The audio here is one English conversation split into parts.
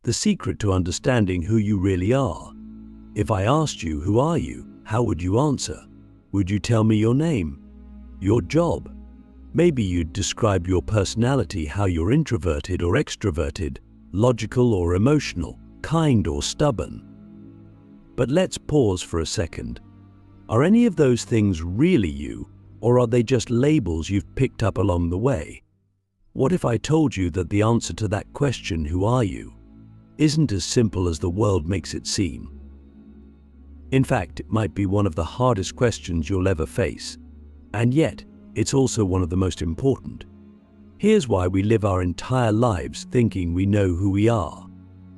the secret to understanding who you really are. If I asked you, who are you? How would you answer? Would you tell me your name? Your job? Maybe you'd describe your personality, how you're introverted or extroverted, logical or emotional, kind or stubborn. But let's pause for a second. Are any of those things really you, or are they just labels you've picked up along the way? What if I told you that the answer to that question, who are you, isn't as simple as the world makes it seem? In fact, it might be one of the hardest questions you'll ever face, and yet it's also one of the most important. Here's why we live our entire lives thinking we know who we are.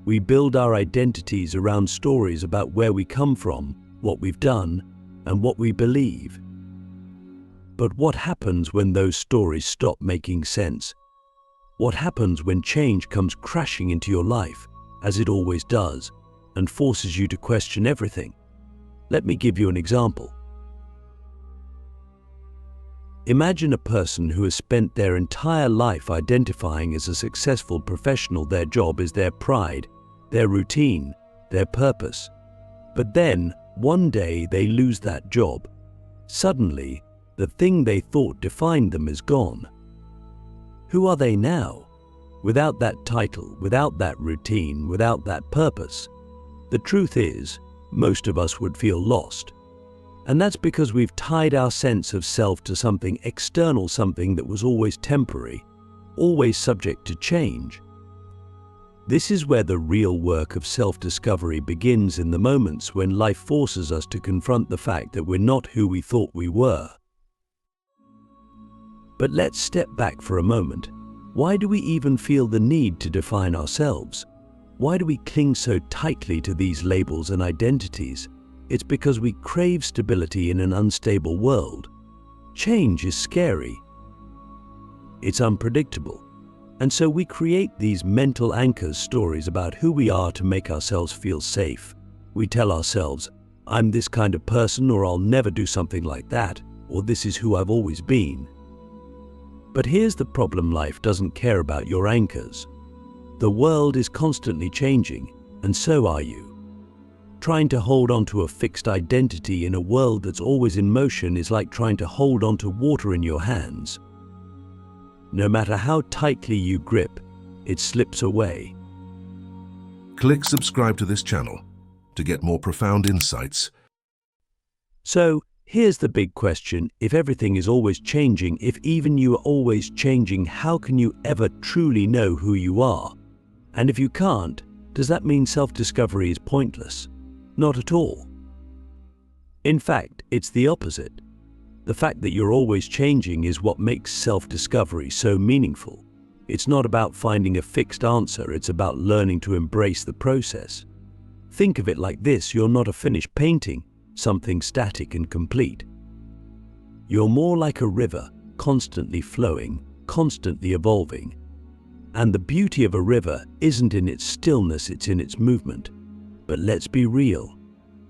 We build our identities around stories about where we come from, what we've done, and what we believe. But what happens when those stories stop making sense? What happens when change comes crashing into your life, as it always does, and forces you to question everything? Let me give you an example. Imagine a person who has spent their entire life identifying as a successful professional. Their job is their pride, their routine, their purpose. But then, one day they lose that job. Suddenly, the thing they thought defined them is gone. Who are they now? Without that title, without that routine, without that purpose? The truth is, most of us would feel lost. And that's because we've tied our sense of self to something external, something that was always temporary, always subject to change. This is where the real work of self-discovery begins, in the moments when life forces us to confront the fact that we're not who we thought we were. But let's step back for a moment. Why do we even feel the need to define ourselves? Why do we cling so tightly to these labels and identities? It's because we crave stability in an unstable world. Change is scary. It's unpredictable. And so we create these mental anchors, stories about who we are to make ourselves feel safe. We tell ourselves, I'm this kind of person, or I'll never do something like that, or this is who I've always been. But here's the problem: life doesn't care about your anchors. The world is constantly changing, and so are you. Trying to hold on to a fixed identity in a world that's always in motion is like trying to hold on to water in your hands. No matter how tightly you grip, it slips away. Click subscribe to this channel to get more profound insights. So, here's the big question: if everything is always changing, if even you are always changing, how can you ever truly know who you are? And if you can't, does that mean self-discovery is pointless? Not at all. In fact, it's the opposite. The fact that you're always changing is what makes self-discovery so meaningful. It's not about finding a fixed answer, it's about learning to embrace the process. Think of it like this: you're not a finished painting, something static and complete. You're more like a river, constantly flowing, constantly evolving. And the beauty of a river isn't in its stillness, it's in its movement. But let's be real,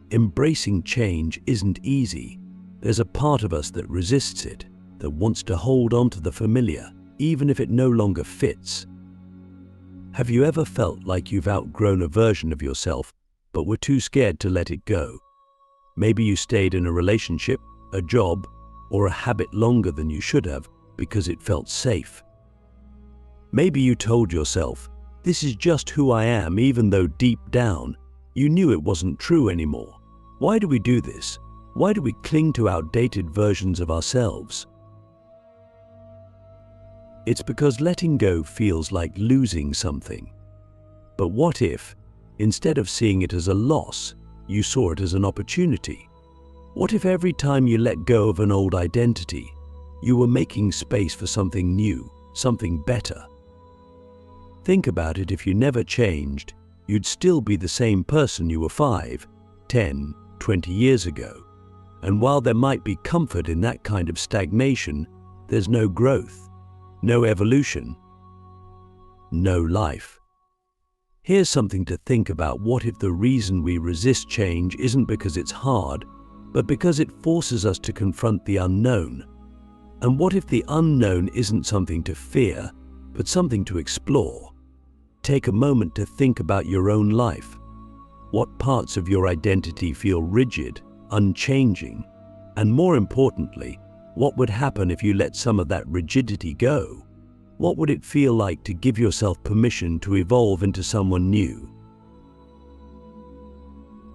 embracing change isn't easy. There's a part of us that resists it, that wants to hold on to the familiar, even if it no longer fits. Have you ever felt like you've outgrown a version of yourself, but were too scared to let it go? Maybe you stayed in a relationship, a job, or a habit longer than you should have because it felt safe. Maybe you told yourself, this is just who I am, even though deep down, you knew it wasn't true anymore. Why do we do this? Why do we cling to outdated versions of ourselves? It's because letting go feels like losing something. But what if, instead of seeing it as a loss, you saw it as an opportunity? What if every time you let go of an old identity, you were making space for something new, something better? Think about it: if you never changed, you'd still be the same person you were 5, 10, 20 years ago. And while there might be comfort in that kind of stagnation, there's no growth, no evolution, no life. Here's something to think about: what if the reason we resist change isn't because it's hard, but because it forces us to confront the unknown? And what if the unknown isn't something to fear, but something to explore? Take a moment to think about your own life. What parts of your identity feel rigid, unchanging? And more importantly, what would happen if you let some of that rigidity go? What would it feel like to give yourself permission to evolve into someone new?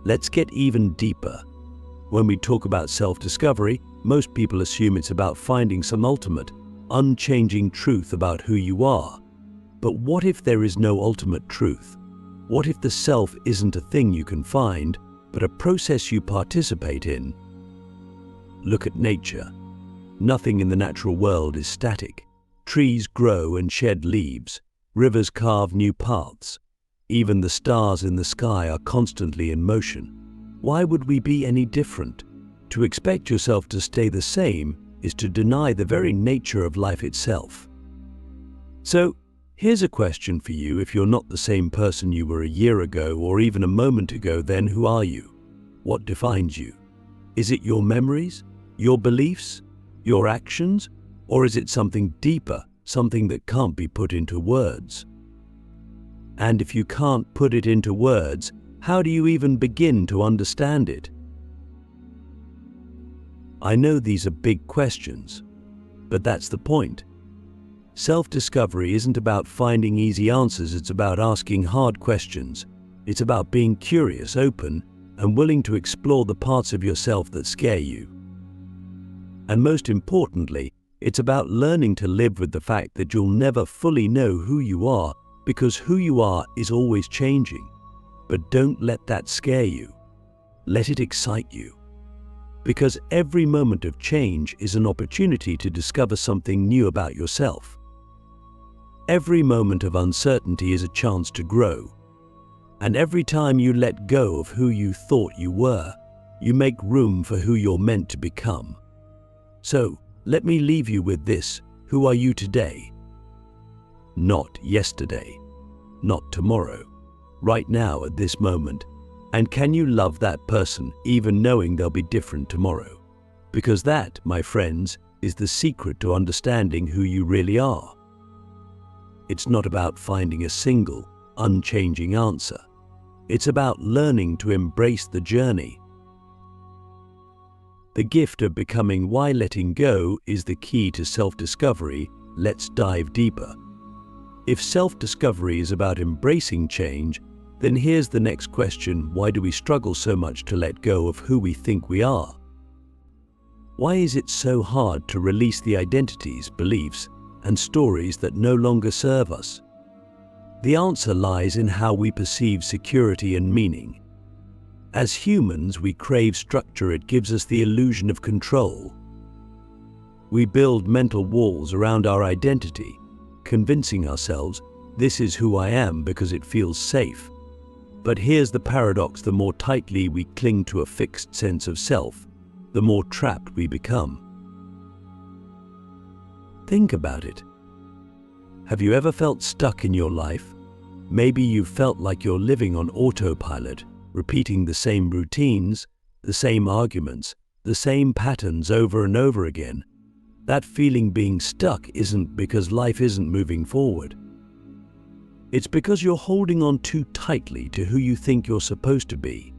Let's get even deeper. When we talk about self-discovery, most people assume it's about finding some ultimate, unchanging truth about who you are. But what if there is no ultimate truth? What if the self isn't a thing you can find, but a process you participate in? Look at nature. Nothing in the natural world is static. Trees grow and shed leaves. Rivers carve new paths. Even the stars in the sky are constantly in motion. Why would we be any different? To expect yourself to stay the same is to deny the very nature of life itself. So, here's a question for you. If you're not the same person you were a year ago or even a moment ago, then who are you? What defines you? Is it your memories, your beliefs, your actions, or is it something deeper, something that can't be put into words? And if you can't put it into words, how do you even begin to understand it? I know these are big questions, but that's the point. Self-discovery isn't about finding easy answers, it's about asking hard questions. It's about being curious, open, and willing to explore the parts of yourself that scare you. And most importantly, it's about learning to live with the fact that you'll never fully know who you are, because who you are is always changing. But don't let that scare you. Let it excite you. Because every moment of change is an opportunity to discover something new about yourself. Every moment of uncertainty is a chance to grow. And every time you let go of who you thought you were, you make room for who you're meant to become. So, let me leave you with this. Who are you today? Not yesterday. Not tomorrow. Right now at this moment. And can you love that person even knowing they'll be different tomorrow? Because that, my friends, is the secret to understanding who you really are. It's not about finding a single, unchanging answer. It's about learning to embrace the journey. The gift of becoming why letting go is the key to self-discovery. Let's dive deeper. If self-discovery is about embracing change, then here's the next question. Why do we struggle so much to let go of who we think we are? Why is it so hard to release the identities, beliefs, and stories that no longer serve us? The answer lies in how we perceive security and meaning. As humans, we crave structure. It gives us the illusion of control. We build mental walls around our identity, convincing ourselves, this is who I am because it feels safe. But here's the paradox: the more tightly we cling to a fixed sense of self, the more trapped we become. Think about it. Have you ever felt stuck in your life? Maybe you've felt like you're living on autopilot, repeating the same routines, the same arguments, the same patterns over and over again. That feeling being stuck isn't because life isn't moving forward. It's because you're holding on too tightly to who you think you're supposed to be.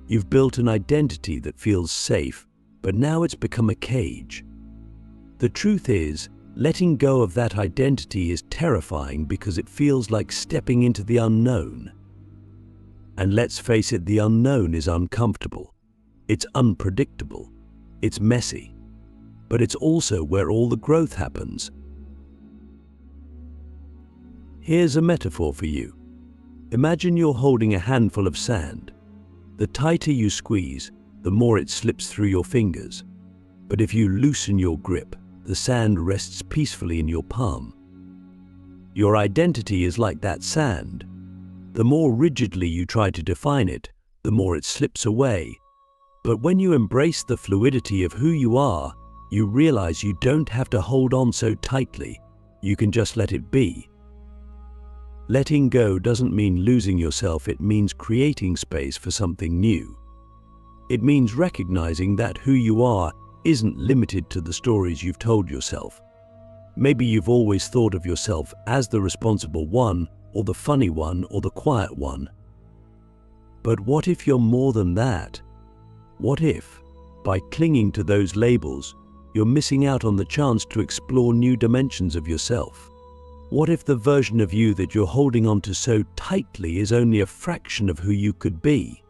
You've built an identity that feels safe, but now it's become a cage. The truth is, letting go of that identity is terrifying because it feels like stepping into the unknown. And let's face it, the unknown is uncomfortable. It's unpredictable. It's messy. But it's also where all the growth happens. Here's a metaphor for you. Imagine you're holding a handful of sand. The tighter you squeeze, the more it slips through your fingers. But if you loosen your grip, the sand rests peacefully in your palm. Your identity is like that sand. The more rigidly you try to define it, the more it slips away. But when you embrace the fluidity of who you are, you realize you don't have to hold on so tightly. You can just let it be. Letting go doesn't mean losing yourself, it means creating space for something new. It means recognizing that who you are isn't limited to the stories you've told yourself. Maybe you've always thought of yourself as the responsible one, or the funny one, or the quiet one. But what if you're more than that? What if, by clinging to those labels, you're missing out on the chance to explore new dimensions of yourself? What if the version of you that you're holding on to so tightly is only a fraction of who you could be?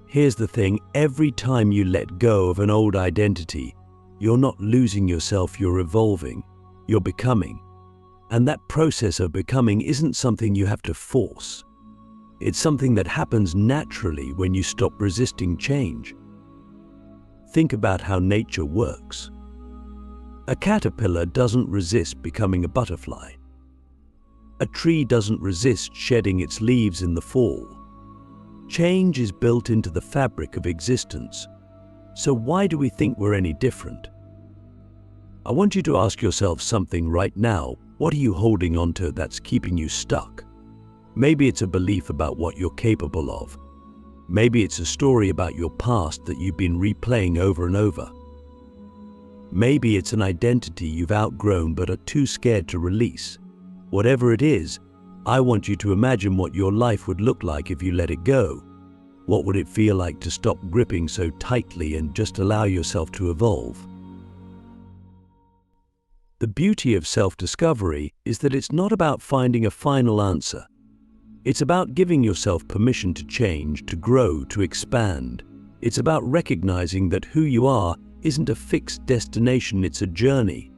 Here's the thing, every time you let go of an old identity, you're not losing yourself, you're evolving, you're becoming. And that process of becoming isn't something you have to force. It's something that happens naturally when you stop resisting change. Think about how nature works. A caterpillar doesn't resist becoming a butterfly. A tree doesn't resist shedding its leaves in the fall. Change is built into the fabric of existence. So why do we think we're any different? I want you to ask yourself something right now. What are you holding on to that's keeping you stuck? Maybe it's a belief about what you're capable of. Maybe it's a story about your past that you've been replaying over and over. Maybe it's an identity you've outgrown but are too scared to release. Whatever it is, I want you to imagine what your life would look like if you let it go. What would it feel like to stop gripping so tightly and just allow yourself to evolve? The beauty of self-discovery is that it's not about finding a final answer. It's about giving yourself permission to change, to grow, to expand. It's about recognizing that who you are isn't a fixed destination, it's a journey.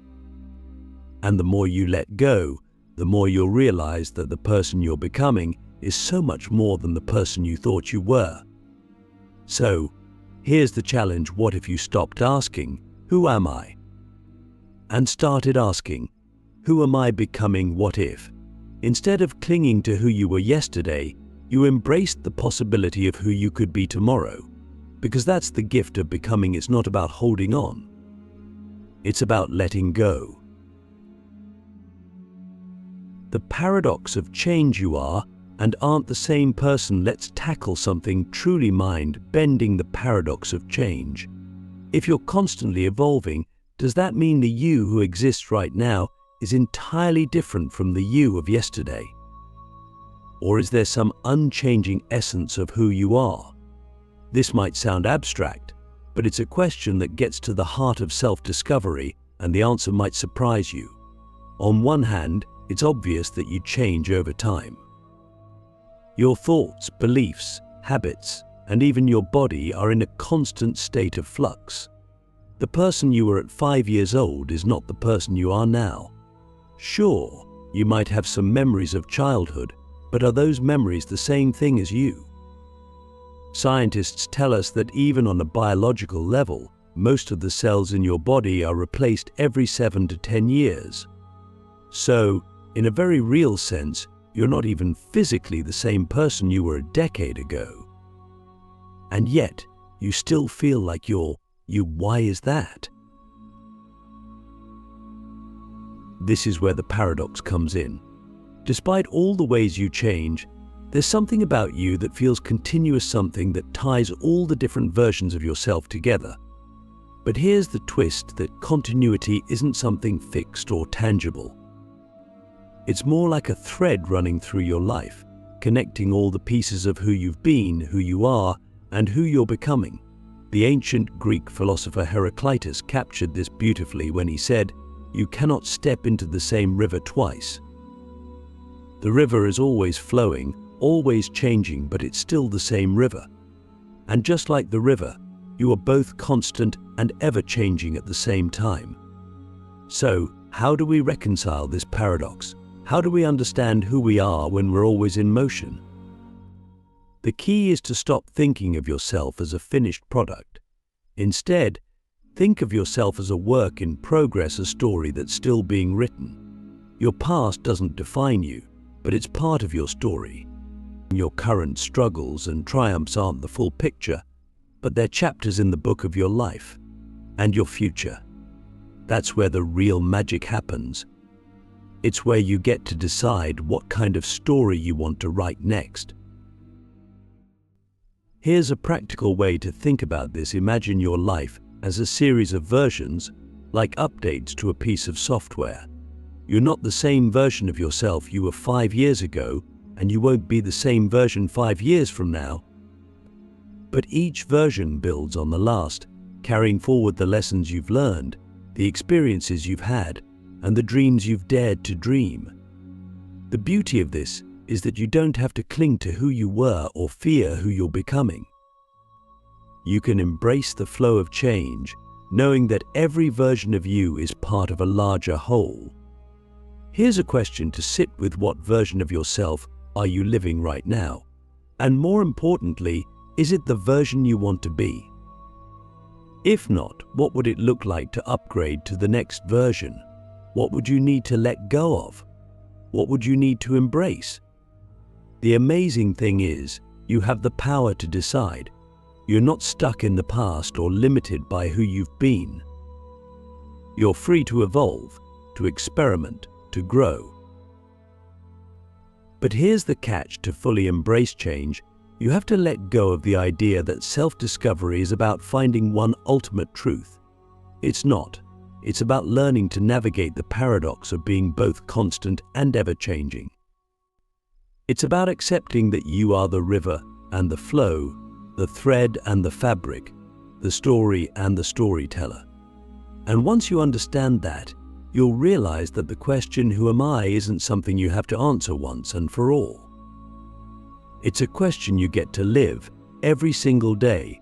And the more you let go, the more you'll realize that the person you're becoming is so much more than the person you thought you were. So, here's the challenge. What if you stopped asking, "Who am I?" and started asking, "Who am I becoming? What if?" Instead of clinging to who you were yesterday, you embraced the possibility of who you could be tomorrow. Because that's the gift of becoming. It's not about holding on. It's about letting go. The paradox of change. You are and aren't the same person. Let's tackle something truly mind-bending, the paradox of change. If you're constantly evolving, does that mean the you who exists right now is entirely different from the you of yesterday? Or is there some unchanging essence of who you are? This might sound abstract, but it's a question that gets to the heart of self-discovery, and the answer might surprise you. On one hand, it's obvious that you change over time. Your thoughts, beliefs, habits, and even your body are in a constant state of flux. The person you were at 5 years old is not the person you are now. Sure, you might have some memories of childhood, but are those memories the same thing as you? Scientists tell us that even on a biological level, most of the cells in your body are replaced every 7 to 10 years. So, in a very real sense, you're not even physically the same person you were a decade ago. And yet, you still feel like you. Why is that? This is where the paradox comes in. Despite all the ways you change, there's something about you that feels continuous, something that ties all the different versions of yourself together. But here's the twist, that continuity isn't something fixed or tangible. It's more like a thread running through your life, connecting all the pieces of who you've been, who you are, and who you're becoming. The ancient Greek philosopher Heraclitus captured this beautifully when he said, "You cannot step into the same river twice." The river is always flowing, always changing, but it's still the same river. And just like the river, you are both constant and ever-changing at the same time. So, how do we reconcile this paradox? How do we understand who we are when we're always in motion? The key is to stop thinking of yourself as a finished product. Instead, think of yourself as a work in progress, a story that's still being written. Your past doesn't define you, but it's part of your story. Your current struggles and triumphs aren't the full picture, but they're chapters in the book of your life and your future. That's where the real magic happens. It's where you get to decide what kind of story you want to write next. Here's a practical way to think about this. Imagine your life as a series of versions, like updates to a piece of software. You're not the same version of yourself you were 5 years ago, and you won't be the same version 5 years from now. But each version builds on the last, carrying forward the lessons you've learned, the experiences you've had, and the dreams you've dared to dream. The beauty of this is that you don't have to cling to who you were or fear who you're becoming. You can embrace the flow of change, knowing that every version of you is part of a larger whole. Here's a question to sit with: what version of yourself are you living right now? And more importantly, is it the version you want to be? If not, what would it look like to upgrade to the next version? What would you need to let go of? What would you need to embrace? The amazing thing is, you have the power to decide. You're not stuck in the past or limited by who you've been. You're free to evolve, to experiment, to grow. But here's the catch: to fully embrace change, you have to let go of the idea that self-discovery is about finding one ultimate truth. It's not. It's about learning to navigate the paradox of being both constant and ever-changing. It's about accepting that you are the river and the flow, the thread and the fabric, the story and the storyteller. And once you understand that, you'll realize that the question, "Who am I?" isn't something you have to answer once and for all. It's a question you get to live every single day.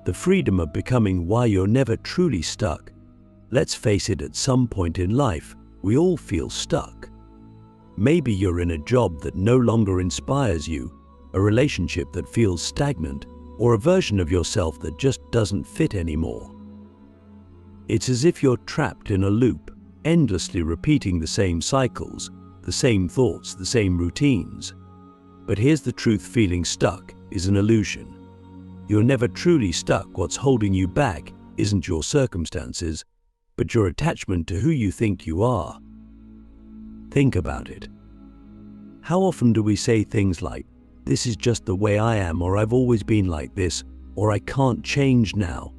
The freedom of becoming why you're never truly stuck. Let's face it, at some point in life, we all feel stuck. Maybe you're in a job that no longer inspires you, a relationship that feels stagnant, or a version of yourself that just doesn't fit anymore. It's as if you're trapped in a loop, endlessly repeating the same cycles, the same thoughts, the same routines. But here's the truth: feeling stuck is an illusion. You're never truly stuck. What's holding you back isn't your circumstances, but your attachment to who you think you are. Think about it. How often do we say things like, "This is just the way I am," or "I've always been like this," or "I can't change now"?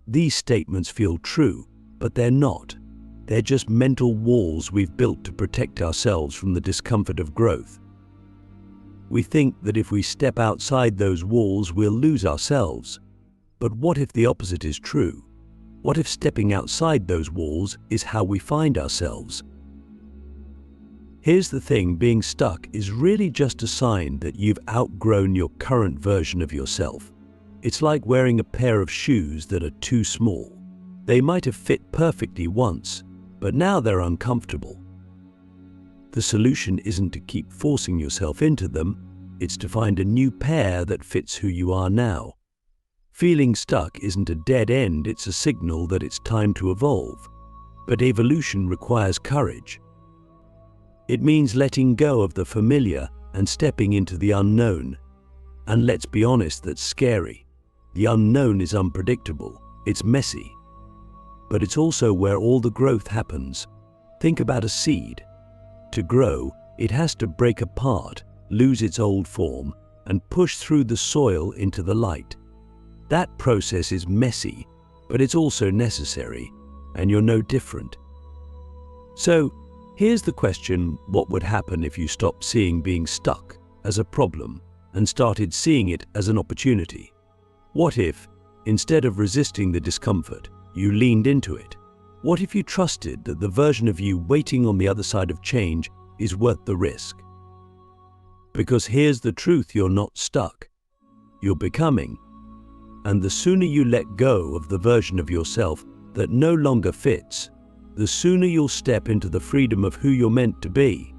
These statements feel true, but they're not. They're just mental walls we've built to protect ourselves from the discomfort of growth. We think that if we step outside those walls, we'll lose ourselves. But what if the opposite is true? What if stepping outside those walls is how we find ourselves? Here's the thing: being stuck is really just a sign that you've outgrown your current version of yourself. It's like wearing a pair of shoes that are too small. They might have fit perfectly once, but now they're uncomfortable. The solution isn't to keep forcing yourself into them, it's to find a new pair that fits who you are now. Feeling stuck isn't a dead end, it's a signal that it's time to evolve. But evolution requires courage. It means letting go of the familiar and stepping into the unknown. And let's be honest, that's scary. The unknown is unpredictable, it's messy. But it's also where all the growth happens. Think about a seed. To grow, it has to break apart, lose its old form, and push through the soil into the light. That process is messy, but it's also necessary, and you're no different. So, here's the question: what would happen if you stopped seeing being stuck as a problem and started seeing it as an opportunity? What if, instead of resisting the discomfort, you leaned into it? What if you trusted that the version of you waiting on the other side of change is worth the risk? Because here's the truth: you're not stuck. You're becoming. And the sooner you let go of the version of yourself that no longer fits, the sooner you'll step into the freedom of who you're meant to be.